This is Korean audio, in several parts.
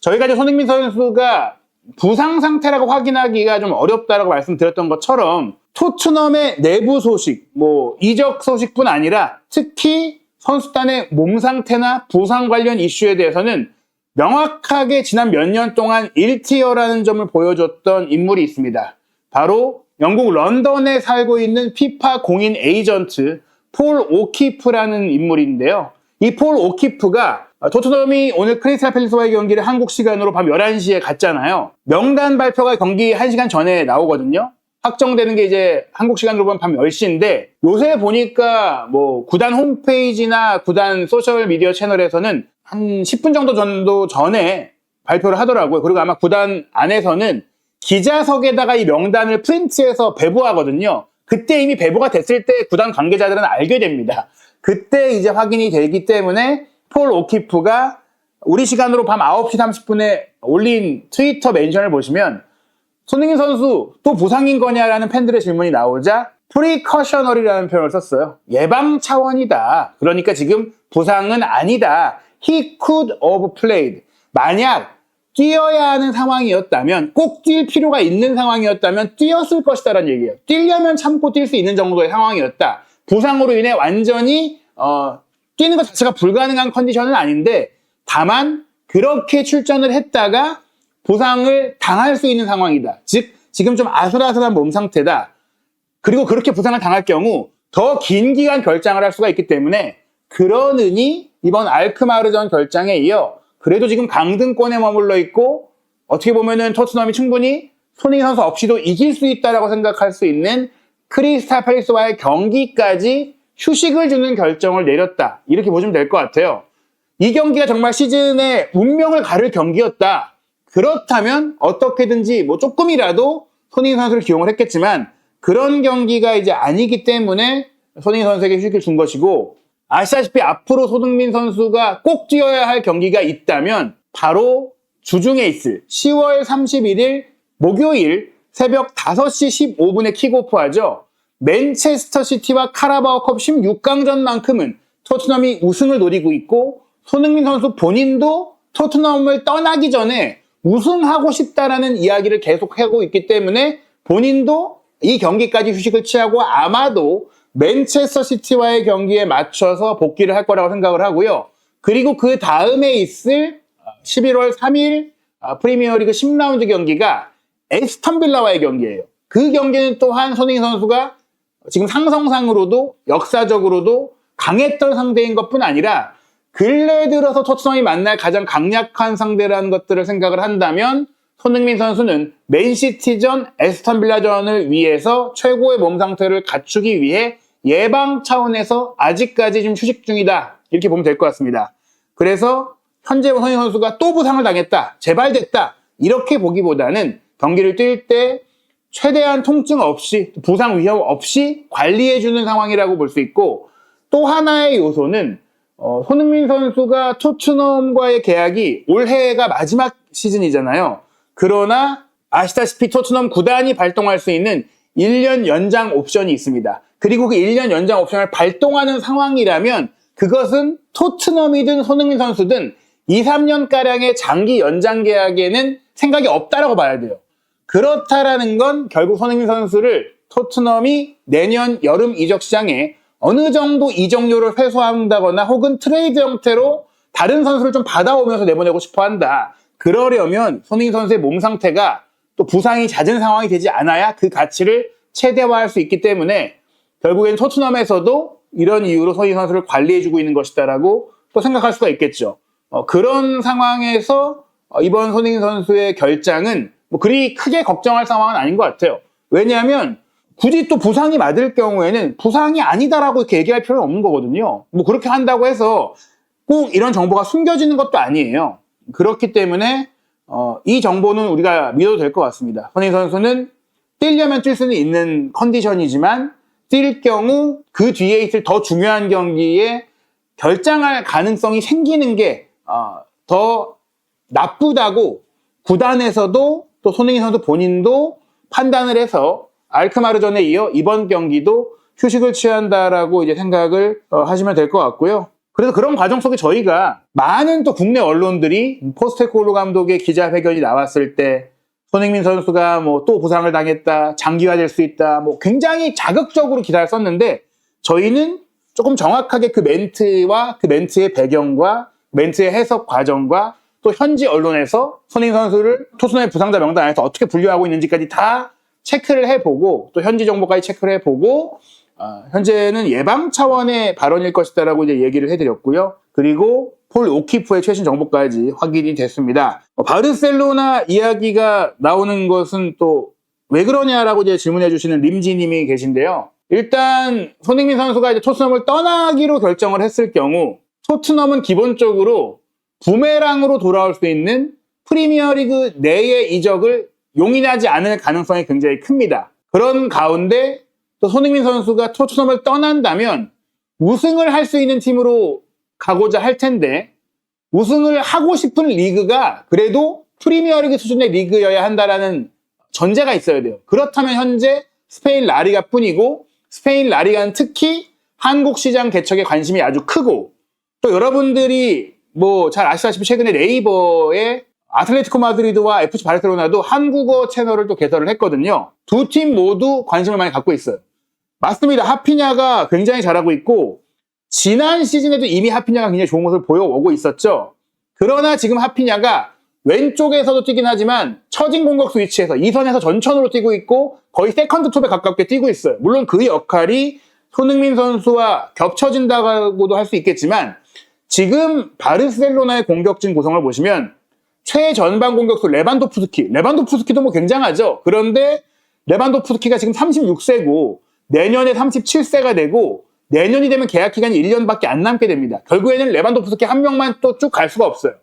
저희가 이제 손흥민 선수가 부상 상태라고 확인하기가 좀 어렵다라고 말씀드렸던 것처럼 토트넘의 내부 소식, 이적 소식뿐 아니라 특히 선수단의 몸 상태나 부상 관련 이슈에 대해서는 명확하게 지난 몇 년 동안 1티어라는 점을 보여줬던 인물이 있습니다. 바로 영국 런던에 살고 있는 피파 공인 에이전트 폴 오키프라는 인물인데요. 이 폴 오키프가 토트넘이 오늘 크리스탈 팰리스와의 경기를 한국 시간으로 밤 11시에 갔잖아요. 명단 발표가 경기 1시간 전에 나오거든요. 확정되는 게 이제 한국 시간으로 보면 밤 10시인데 요새 보니까 구단 홈페이지나 구단 소셜 미디어 채널에서는 한 10분 정도 전에 발표를 하더라고요. 그리고 아마 구단 안에서는 기자석에다가 이 명단을 프린트해서 배부하거든요. 그때 이미 배부가 됐을 때 구단 관계자들은 알게 됩니다. 그때 이제 확인이 되기 때문에 폴 오키프가 우리 시간으로 밤 9시 30분에 올린 트위터 멘션을 보시면 손흥민 선수 또 부상인 거냐라는 팬들의 질문이 나오자 프리커셔널이라는 표현을 썼어요. 예방 차원이다. 그러니까 지금 부상은 아니다. He could have played. 만약 뛰어야 하는 상황이었다면, 꼭 뛸 필요가 있는 상황이었다면 뛰었을 것이다라는 얘기예요. 뛰려면 참고 뛸 수 있는 정도의 상황이었다. 부상으로 인해 완전히 뛰는 것 자체가 불가능한 컨디션은 아닌데 다만 그렇게 출전을 했다가 부상을 당할 수 있는 상황이다. 즉 지금 좀 아슬아슬한 몸 상태다. 그리고 그렇게 부상을 당할 경우 더 긴 기간 결장을 할 수가 있기 때문에 그러느니 이번 알크마르전 결장에 이어 그래도 지금 강등권에 머물러 있고 어떻게 보면은 토트넘이 충분히 손흥민 선수 없이도 이길 수 있다라고 생각할 수 있는 크리스탈 팰리스와의 경기까지 휴식을 주는 결정을 내렸다. 이렇게 보시면 될 것 같아요. 이 경기가 정말 시즌의 운명을 가를 경기였다. 그렇다면 어떻게든지 조금이라도 손흥민 선수를 기용을 했겠지만 그런 경기가 이제 아니기 때문에 손흥민 선수에게 휴식을 준 것이고 아시다시피 앞으로 손흥민 선수가 꼭 뛰어야 할 경기가 있다면 바로 주중에 있을 10월 31일 목요일 새벽 5시 15분에 킥오프하죠. 맨체스터 시티와 카라바오컵 16강전만큼은 토트넘이 우승을 노리고 있고 손흥민 선수 본인도 토트넘을 떠나기 전에 우승하고 싶다라는 이야기를 계속하고 있기 때문에 본인도 이 경기까지 휴식을 취하고 아마도 맨체스터 시티와의 경기에 맞춰서 복귀를 할 거라고 생각을 하고요. 그리고 그 다음에 있을 11월 3일 프리미어리그 10라운드 경기가 에스턴 빌라와의 경기예요. 그 경기는 또한 손흥민 선수가 지금 상성상으로도 역사적으로도 강했던 상대인 것뿐 아니라 근래 들어서 토트넘이 만날 가장 강력한 상대라는 것들을 생각을 한다면 손흥민 선수는 맨시티전, 에스턴 빌라전을 위해서 최고의 몸 상태를 갖추기 위해 예방 차원에서 아직까지 좀 휴식 중이다. 이렇게 보면 될 것 같습니다. 그래서 현재 손흥민 선수가 또 부상을 당했다. 재발됐다. 이렇게 보기보다는 경기를 뛸 때 최대한 통증 없이 부상 위험 없이 관리해주는 상황이라고 볼 수 있고 또 하나의 요소는 손흥민 선수가 토트넘과의 계약이 올해가 마지막 시즌이잖아요. 그러나 아시다시피 토트넘 구단이 발동할 수 있는 1년 연장 옵션이 있습니다. 그리고 그 1년 연장 옵션을 발동하는 상황이라면 그것은 토트넘이든 손흥민 선수든 2, 3년가량의 장기 연장 계약에는 생각이 없다라고 봐야 돼요. 그렇다라는 건 결국 손흥민 선수를 토트넘이 내년 여름 이적 시장에 어느 정도 이적료를 회수한다거나 혹은 트레이드 형태로 다른 선수를 좀 받아오면서 내보내고 싶어 한다. 그러려면 손흥민 선수의 몸 상태가 또 부상이 잦은 상황이 되지 않아야 그 가치를 최대화할 수 있기 때문에 결국엔 토트넘에서도 이런 이유로 손흥민 선수를 관리해주고 있는 것이다라고 또 생각할 수가 있겠죠. 그런 상황에서 이번 손흥민 선수의 결장은 그리 크게 걱정할 상황은 아닌 것 같아요. 왜냐하면 굳이 또 부상이 맞을 경우에는 부상이 아니다라고 이렇게 얘기할 필요는 없는 거거든요. 그렇게 한다고 해서 꼭 이런 정보가 숨겨지는 것도 아니에요. 그렇기 때문에 이 정보는 우리가 믿어도 될 것 같습니다. 손흥민 선수는 뛰려면 뛸 수는 있는 컨디션이지만 뛸 경우 그 뒤에 있을 더 중요한 경기에 결장할 가능성이 생기는 게 더 나쁘다고 구단에서도 또 손흥민 선수 본인도 판단을 해서 알크마르전에 이어 이번 경기도 휴식을 취한다라고 이제 생각을 하시면 될 것 같고요. 그래서 그런 과정 속에 저희가 많은 또 국내 언론들이 포스테코글루 감독의 기자회견이 나왔을 때 손흥민 선수가 뭐 또 부상을 당했다, 장기화될 수 있다, 뭐 굉장히 자극적으로 기사를 썼는데 저희는 조금 정확하게 그 멘트와 그 멘트의 배경과 멘트의 해석 과정과 또 현지 언론에서 손흥민 선수를 토트넘의 부상자 명단 안에서 어떻게 분류하고 있는지까지 다 체크를 해보고 또 현지 정보까지 체크를 해보고 현재는 예방 차원의 발언일 것이다라고 이제 얘기를 해드렸고요. 그리고 폴 오키프의 최신 정보까지 확인이 됐습니다. 바르셀로나 이야기가 나오는 것은 또 왜 그러냐라고 이제 질문해 주시는 림지님이 계신데요. 일단 손흥민 선수가 이제 토트넘을 떠나기로 결정을 했을 경우 토트넘은 기본적으로 부메랑으로 돌아올 수 있는 프리미어리그 내의 이적을 용인하지 않을 가능성이 굉장히 큽니다. 그런 가운데 또 손흥민 선수가 토트넘을 떠난다면 우승을 할 수 있는 팀으로 가고자 할 텐데 우승을 하고 싶은 리그가 그래도 프리미어리그 수준의 리그여야 한다라는 전제가 있어야 돼요. 그렇다면 현재 스페인 라리가 뿐이고 스페인 라리가는 특히 한국 시장 개척에 관심이 아주 크고 또 여러분들이 뭐 잘 아시다시피 최근에 네이버에 아틀레티코 마드리드와 FC 바르셀로나도 한국어 채널을 또 개설을 했거든요. 두 팀 모두 관심을 많이 갖고 있어요. 맞습니다. 하피냐가 굉장히 잘하고 있고 지난 시즌에도 이미 하피냐가 굉장히 좋은 모습을 보여오고 있었죠. 그러나 지금 하피냐가 왼쪽에서도 뛰긴 하지만 처진 공격수 위치에서 2선에서 전천으로 뛰고 있고 거의 세컨드 톱에 가깝게 뛰고 있어요. 물론 그 역할이 손흥민 선수와 겹쳐진다고도 할 수 있겠지만 지금 바르셀로나의 공격진 구성을 보시면 최전방 공격수 레반도프스키도 뭐 굉장하죠. 그런데 레반도프스키가 지금 36세고 내년에 37세가 되고 내년이 되면 계약 기간이 1년밖에 안 남게 됩니다. 결국에는 레반도프스키 한 명만 또 쭉 갈 수가 없어요.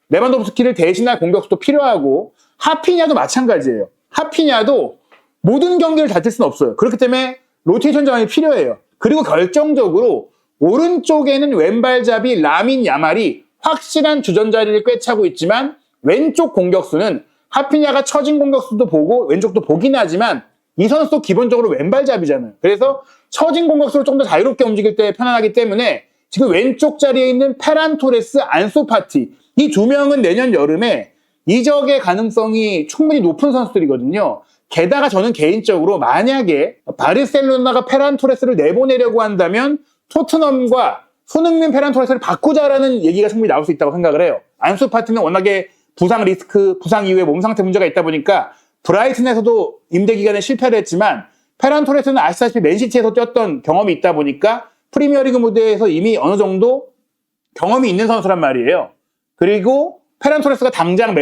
레반도프스키를 대신할 공격수도 필요하고 하피냐도 마찬가지예요. 하피냐도 모든 경기를 다 뛸 수는 없어요. 그렇기 때문에 로테이션 자원이 필요해요. 그리고 결정적으로 오른쪽에는 왼발잡이 라민 야말이 확실한 주전자리를 꿰차고 있지만 왼쪽 공격수는 하피냐가 처진 공격수도 보고 왼쪽도 보긴 하지만 이 선수도 기본적으로 왼발잡이잖아요. 그래서 처진 공격수를 좀 더 자유롭게 움직일 때 편안하기 때문에 지금 왼쪽 자리에 있는 페란 토레스, 안수 파티 이 두 명은 내년 여름에 이적의 가능성이 충분히 높은 선수들이거든요. 게다가 저는 개인적으로 만약에 바르셀로나가 페란 토레스를 내보내려고 한다면 토트넘과 손흥민 페란 토레스를 바꾸자라는 얘기가 충분히 나올 수 있다고 생각을 해요. 안수 파티는 워낙에 부상 리스크, 부상 이후에 몸 상태 문제가 있다 보니까 브라이튼에서도 임대 기간에 실패를 했지만 페란 토레스는 아시다시피 맨시티에서 뛰었던 경험이 있다 보니까 프리미어리그 무대에서 이미 어느 정도 경험이 있는 선수란 말이에요. 그리고 페란 토레스가 당장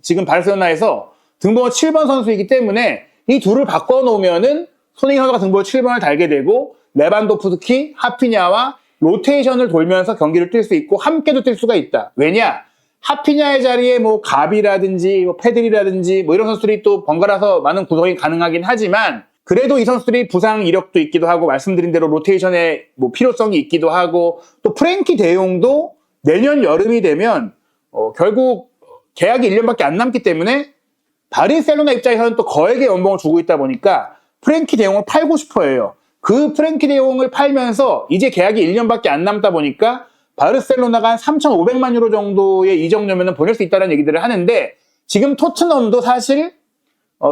지금 바르셀로나에서 등번호 7번 선수이기 때문에 이 둘을 바꿔놓으면은 손흥민 선수가 등번호 7번을 달게 되고 레반도프스키, 하피냐와 로테이션을 돌면서 경기를 뛸 수 있고 함께도 뛸 수가 있다. 왜냐? 하피냐의 자리에 뭐 가비라든지 뭐 페드리라든지 뭐 이런 선수들이 또 번갈아서 많은 구성이 가능하긴 하지만 그래도 이 선수들이 부상 이력도 있기도 하고 말씀드린 대로 로테이션의 뭐 필요성이 있기도 하고 또 프랭키 데용도 내년 여름이 되면 결국 계약이 1년밖에 안 남기 때문에 바르셀로나 입장에서는 또 거액의 연봉을 주고 있다 보니까 프랭키 데용을 팔고 싶어 해요. 그 프랭키 데용을 팔면서 이제 계약이 1년밖에 안 남다 보니까 바르셀로나가 한 3,500만 유로 정도의 이적료면은 보낼 수 있다는 얘기들을 하는데 지금 토트넘도 사실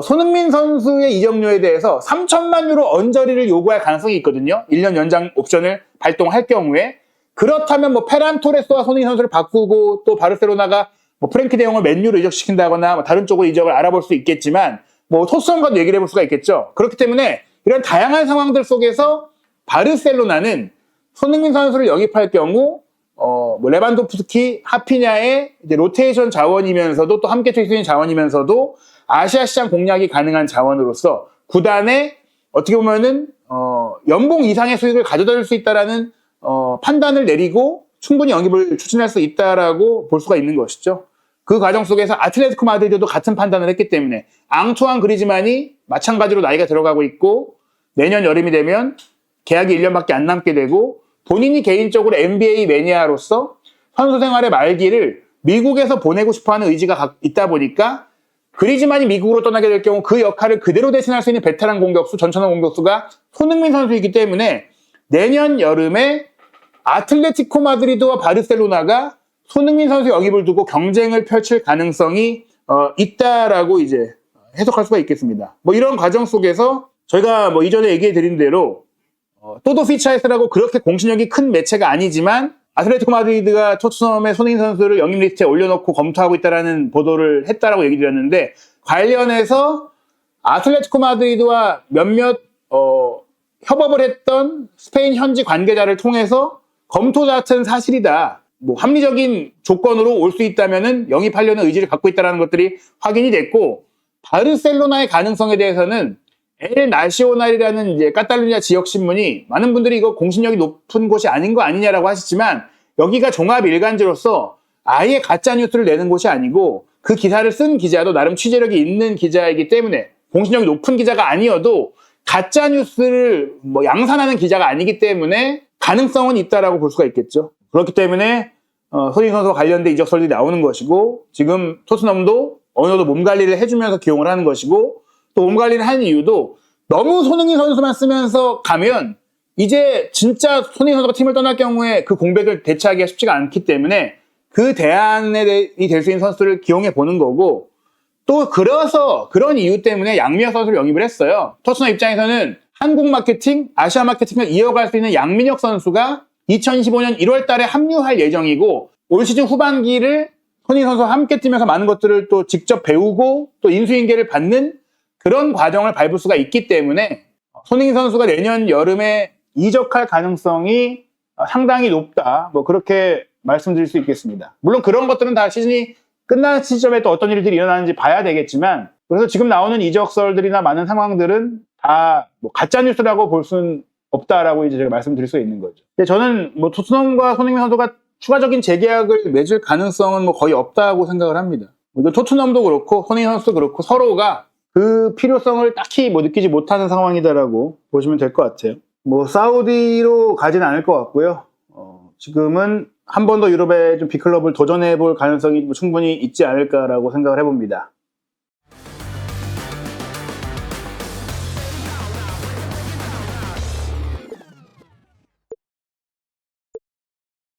손흥민 선수의 이적료에 대해서 3천만 유로 언저리를 요구할 가능성이 있거든요. 1년 연장 옵션을 발동할 경우에. 그렇다면 뭐 페란 토레스와 손흥민 선수를 바꾸고 또 바르셀로나가 뭐 프랭키 데용을 맨유로 이적시킨다거나 뭐 다른 쪽으로 이적을 알아볼 수 있겠지만 뭐 토트넘과도 얘기를 해볼 수가 있겠죠. 그렇기 때문에 이런 다양한 상황들 속에서 바르셀로나는 손흥민 선수를 영입할 경우 뭐 레반도프스키, 하피냐의 이제 로테이션 자원이면서도 또 함께 뛸 수 있는 자원이면서도 아시아 시장 공략이 가능한 자원으로서 구단에 어떻게 보면은 연봉 이상의 수익을 가져다 줄 수 있다라는 판단을 내리고 충분히 영입을 추진할 수 있다라고 볼 수가 있는 것이죠. 그 과정 속에서 아틀레티코 마드리드도 같은 판단을 했기 때문에 앙투안 그리즈만이 마찬가지로 나이가 들어가고 있고 내년 여름이 되면 계약이 1년밖에 안 남게 되고 본인이 개인적으로 NBA 매니아로서 선수 생활의 말기를 미국에서 보내고 싶어하는 의지가 있다 보니까 그리즈만이 미국으로 떠나게 될 경우 그 역할을 그대로 대신할 수 있는 베테랑 공격수, 전천후 공격수가 손흥민 선수이기 때문에 내년 여름에 아틀레티코 마드리드와 바르셀로나가 손흥민 선수 영입을 두고 경쟁을 펼칠 가능성이 있다라고 이제 해석할 수가 있겠습니다. 뭐 이런 과정 속에서 저희가 뭐 이전에 얘기해 드린 대로 또도 피차이스라고 그렇게 공신력이 큰 매체가 아니지만 아틀레티코 마드리드가 토트넘의 손흥민 선수를 영입 리스트에 올려놓고 검토하고 있다라는 보도를 했다라고 얘기 드렸는데, 관련해서 아틀레티코 마드리드와 몇몇 협업을 했던 스페인 현지 관계자를 통해서 검토 자체는 사실이다, 뭐 합리적인 조건으로 올 수 있다면은 영입하려는 의지를 갖고 있다는 것들이 확인이 됐고, 바르셀로나의 가능성에 대해서는 엘 나시오날이라는 이제 카탈루냐 지역 신문이, 많은 분들이 이거 공신력이 높은 곳이 아닌 거 아니냐라고 하시지만, 여기가 종합 일간지로서 아예 가짜 뉴스를 내는 곳이 아니고 그 기사를 쓴 기자도 나름 취재력이 있는 기자이기 때문에, 공신력이 높은 기자가 아니어도 가짜 뉴스를 뭐 양산하는 기자가 아니기 때문에 가능성은 있다라고 볼 수가 있겠죠. 그렇기 때문에 손흥민 선수와 관련된 이적설들이 나오는 것이고, 지금 토트넘도 어느 정도 몸 관리를 해주면서 기용을 하는 것이고, 또 몸 관리를 하는 이유도 너무 손흥민 선수만 쓰면서 가면 이제 진짜 손흥민 선수가 팀을 떠날 경우에 그 공백을 대체하기가 쉽지가 않기 때문에 그 대안이 될 수 있는 선수를 기용해 보는 거고, 또 그래서 그런 이유 때문에 양민혁 선수를 영입을 했어요. 토트넘 입장에서는 한국 마케팅, 아시아 마케팅을 이어갈 수 있는 양민혁 선수가 2025년 1월 달에 합류할 예정이고, 올 시즌 후반기를 손흥민 선수와 함께 뛰면서 많은 것들을 또 직접 배우고 또 인수인계를 받는 그런 과정을 밟을 수가 있기 때문에 손흥민 선수가 내년 여름에 이적할 가능성이 상당히 높다, 뭐 그렇게 말씀드릴 수 있겠습니다. 물론 그런 것들은 다 시즌이 끝난 시점에 또 어떤 일들이 일어나는지 봐야 되겠지만, 그래서 지금 나오는 이적설들이나 많은 상황들은 다 뭐 가짜 뉴스라고 볼 수는 없다라고 이제 제가 말씀드릴 수 있는 거죠. 근데 저는 뭐 토트넘과 손흥민 선수가 추가적인 재계약을 맺을 가능성은 뭐 거의 없다고 생각을 합니다. 토트넘도 그렇고 손흥민 선수도 그렇고 서로가 그 필요성을 딱히 뭐 느끼지 못하는 상황이다라고 보시면 될 것 같아요. 뭐 사우디로 가지는 않을 것 같고요. 지금은 한 번 더 유럽의 좀 빅클럽을 도전해 볼 가능성이 충분히 있지 않을까라고 생각을 해봅니다.